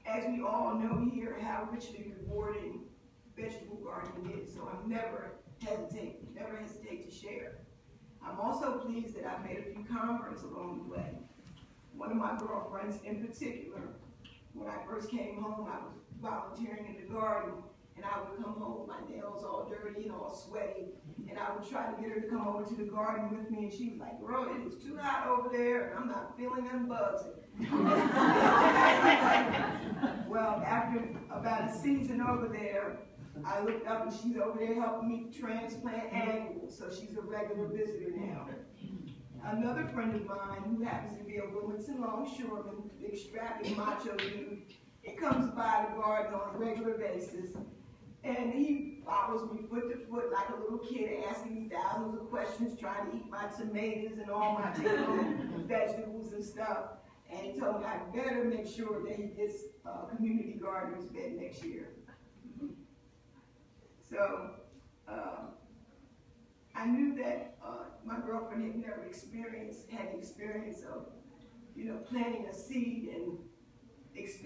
as we all know here, how richly rewarding vegetable gardening is, so I never hesitate to share. I'm also pleased that I've made a few converts along the way. One of my girlfriends in particular, when I first came home, I was volunteering in the garden, and I would come home with my nails all dirty and all sweaty, and I would try to get her to come over to the garden with me, and she was like, girl, it is too hot over there, and I'm not feeling them bugs. Well, after about a season over there, I looked up and she's over there helping me transplant annuals, so she's a regular visitor now. Another friend of mine who happens to be a Wilmington longshoreman, big strapping macho dude, he comes by the garden on a regular basis, and he follows me foot to foot like a little kid, asking me thousands of questions, trying to eat my tomatoes and all my vegetables and stuff. And he told me I better make sure that he gets community gardener's bed next year. So I knew that my girlfriend had never had experience of, planting a seed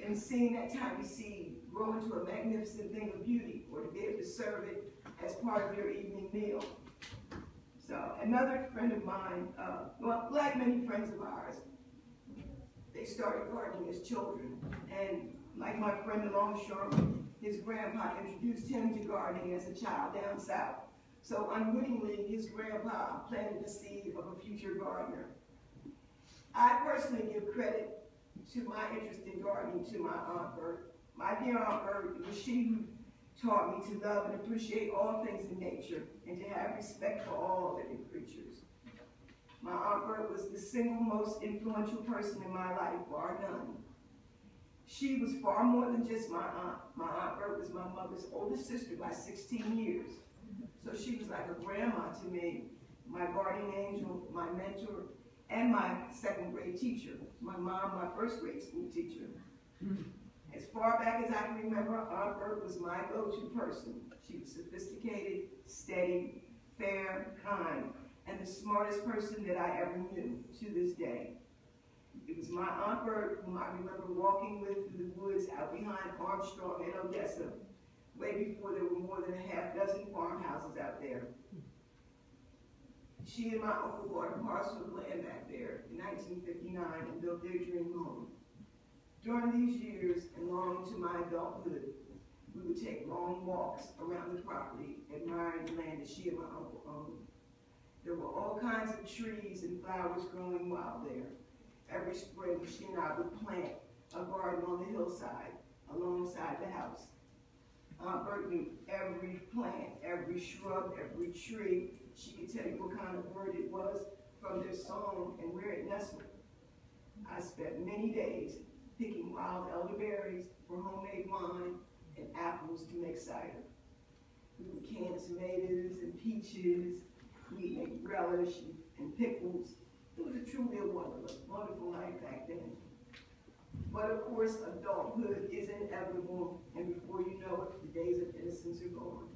and seeing that tiny seed grow into a magnificent thing of beauty, or to be able to serve it as part of your evening meal. So another friend of mine, well, like many friends of ours, they started gardening as children, and like my friend the longshoreman, his grandpa introduced him to gardening as a child down south. So unwittingly, his grandpa planted the seed of a future gardener. I personally give credit to my interest in gardening to my Aunt Bert. My dear Aunt Bert, it was she who taught me to love and appreciate all things in nature and to have respect for all living creatures. My Aunt Bert was the single most influential person in my life, bar none. She was far more than just my aunt. My Aunt Bert was my mother's oldest sister by 16 years. So she was like a grandma to me, my guardian angel, my mentor, and my second grade teacher. My mom, my first grade school teacher. As far back as I can remember, Aunt Bert was my go-to person. She was sophisticated, steady, fair, kind, and the smartest person that I ever knew to this day. It was my Aunt Bert whom I remember walking with through the woods out behind Armstrong and Odessa, way before there were more than a half dozen farmhouses out there. She and my uncle bought a parcel of land back there in 1959 and built their dream home. During these years and long into my adulthood, we would take long walks around the property, admiring the land that she and my uncle owned. There were all kinds of trees and flowers growing wild there. Every spring, she and I would plant a garden on the hillside alongside the house. Aunt Bert knew every plant, every shrub, every tree. She could tell you what kind of bird it was from their song and where it nestled. I spent many days picking wild elderberries for homemade wine and apples to make cider. We would can tomatoes and peaches. We'd make relish and pickles. It was a truly wonderful life back then. But of course, adulthood is inevitable, and before you know it, the days of innocence are gone.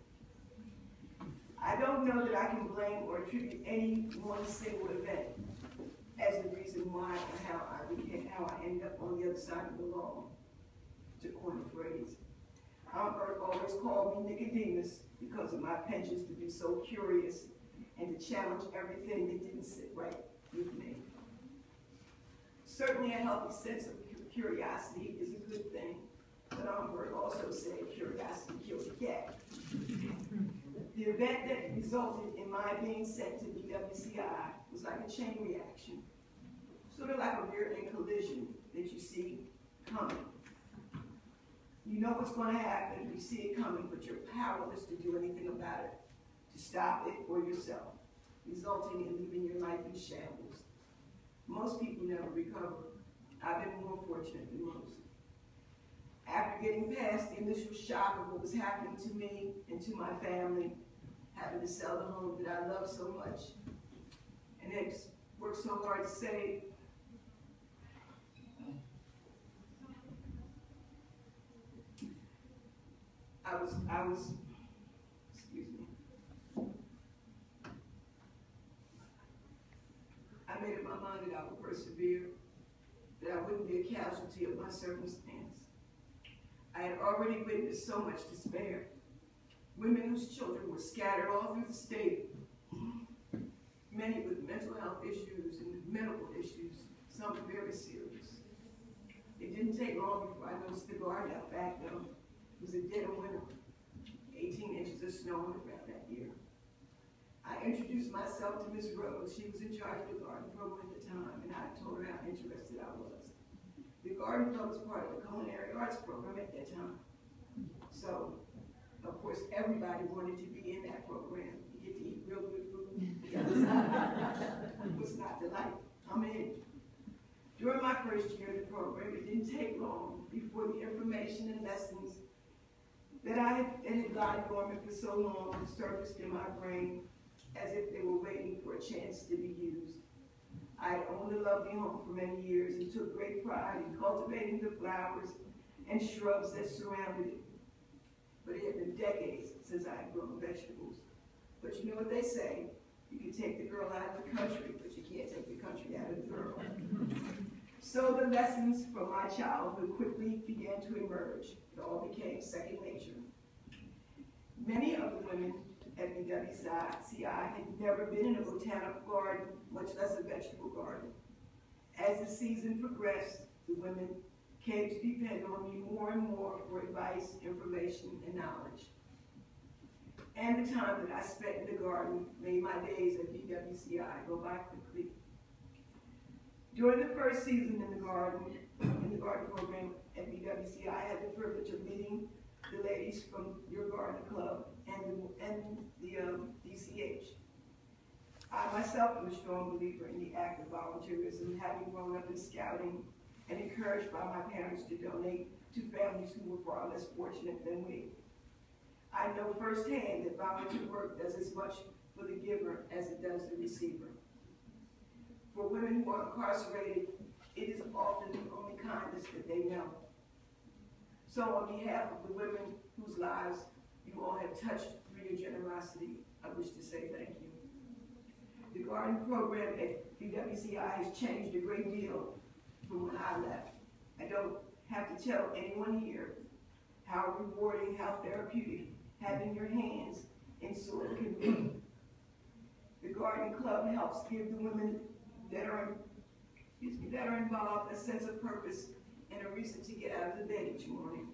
I don't know that I can blame or attribute any one single event as the reason why and how I ended up on the other side of the law, to coin a phrase. Aunt Bert always called me Nicodemus because of my penchant to be so curious and to challenge everything that didn't sit right with me. Certainly a healthy sense of curiosity is a good thing, but Aunt Bert also said curiosity killed the cat. The event that resulted in my being sent to BWCI was like a chain reaction, sort of like a rear-end collision that you see coming. You know what's going to happen, you see it coming, but you're powerless to do anything about it, to stop it or yourself, resulting in leaving your life in shambles. Most people never recover. I've been more fortunate than most. After getting past the initial shock of what was happening to me and to my family, having to sell the home that I love so much, and had worked so hard to save, I made up my mind that I would persevere, that I wouldn't be a casualty of my circumstance. I had already witnessed so much despair. Women whose children were scattered all through the state, many with mental health issues and medical issues, some very serious. It didn't take long before I noticed the garden out back, though. It was a dead of winter, 18 inches of snow on the ground that year. I introduced myself to Miss Rose. She was in charge of the garden program at the time, and I told her how interested I was. The garden club was part of the culinary arts program at that time. So, of course, everybody wanted to be in that program. You get to eat real good food. It was not the life. I'm in. During my first year in the program, it didn't take long before the information and lessons that had lied dormant for so long surfaced in my brain as if they were waiting for a chance to be used. I had owned a lovely home for many years and took great pride in cultivating the flowers and shrubs that surrounded it. But it had been decades since I had grown vegetables. But you know what they say, you can take the girl out of the country, but you can't take the country out of the girl. So the lessons from my childhood quickly began to emerge. It all became second nature. Many of the women at BWCI had never been in a botanical garden, much less a vegetable garden. As the season progressed, the women came to depend on me more and more for advice, information, and knowledge. And the time that I spent in the garden made my days at BWCI go by quickly. During the first season in the garden program at BWCI, I had the privilege of meeting the ladies from your garden club and the DCH. I myself am a strong believer in the act of volunteerism, having grown up in scouting and encouraged by my parents to donate to families who were far less fortunate than we. I know firsthand that volunteer work does as much for the giver as it does the receiver. For women who are incarcerated, it is often the only kindness that they know. So on behalf of the women whose lives you all have touched through your generosity, I wish to say thank you. The garden program at BWCI has changed a great deal from when I left. I don't have to tell anyone here how rewarding, how therapeutic having your hands in soil can be. The garden club helps give the women that are involved a sense of purpose and a reason to get out of the bed each morning.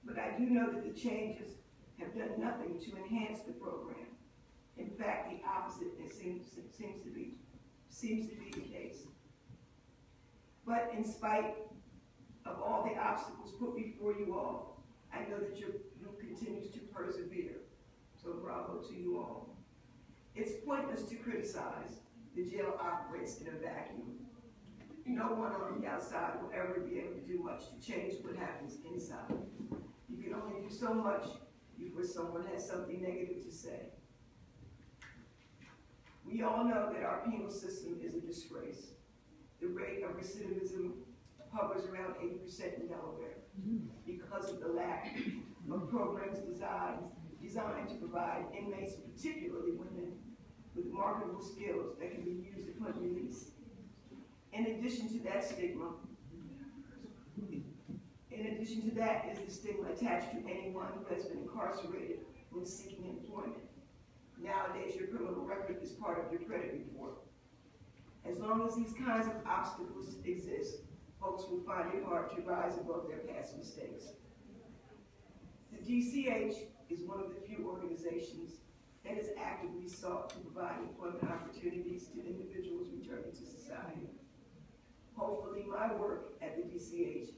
But I do know that the changes have done nothing to enhance the program. In fact, the opposite seems to be the case. But in spite of all the obstacles put before you all, I know that your group continues to persevere. So bravo to you all. It's pointless to criticize. The jail operates in a vacuum. No one on the outside will ever be able to do much to change what happens inside. You can only do so much before someone has something negative to say. We all know that our penal system is a disgrace. The rate of recidivism hovers around 80% in Delaware because of the lack of programs designed to provide inmates, particularly women, with marketable skills that can be used upon release. In addition to that stigma, is the stigma attached to anyone who has been incarcerated when seeking employment. Nowadays, your criminal record is part of your credit report. As long as these kinds of obstacles exist, folks will find it hard to rise above their past mistakes. The DCH is one of the few organizations that has actively sought to provide employment opportunities to individuals returning to society. Hopefully, my work at the DCH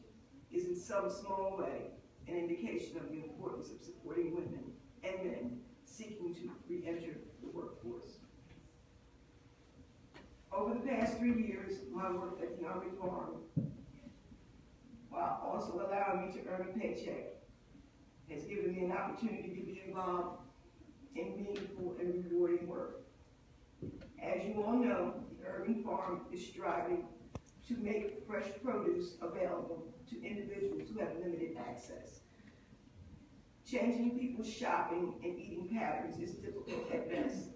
is in some small way an indication of the importance of supporting women and men seeking to re-enter the workforce. Over the past 3 years, my work at the Army Farm, while also allowing me to earn a paycheck, has given me an opportunity to be involved in meaningful and rewarding work. As you all know, the urban farm is striving to make fresh produce available to individuals who have limited access. Changing people's shopping and eating patterns is difficult at best,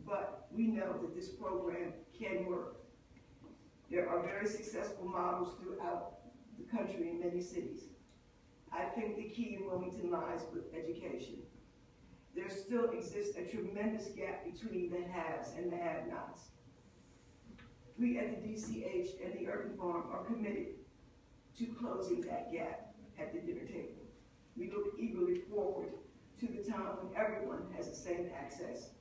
but we know that this program can work. There are very successful models throughout the country in many cities. I think the key in Wilmington lies with education. There still exists a tremendous gap between the haves and the have-nots. We at the DCH and the Urban Farm are committed to closing that gap at the dinner table. We look eagerly forward to the time when everyone has the same access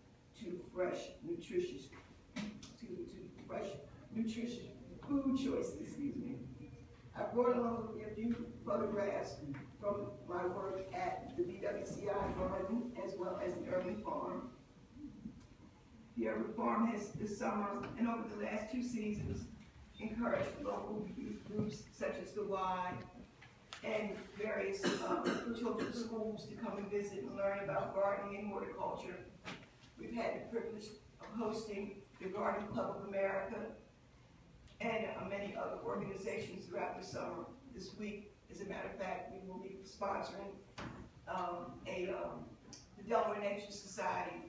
to fresh, nutritious food choices, I brought along with me a few photographs from my work at the BWCI Garden as well as the Urban Farm. The Urban Farm has this summer and over the last 2 seasons encouraged local youth groups such as the Y and various children's schools to come and visit and learn about gardening and horticulture. We've had the privilege of hosting the Garden Club of America and many other organizations throughout the summer. This week, as a matter of fact, we will be sponsoring the Delaware Nature Society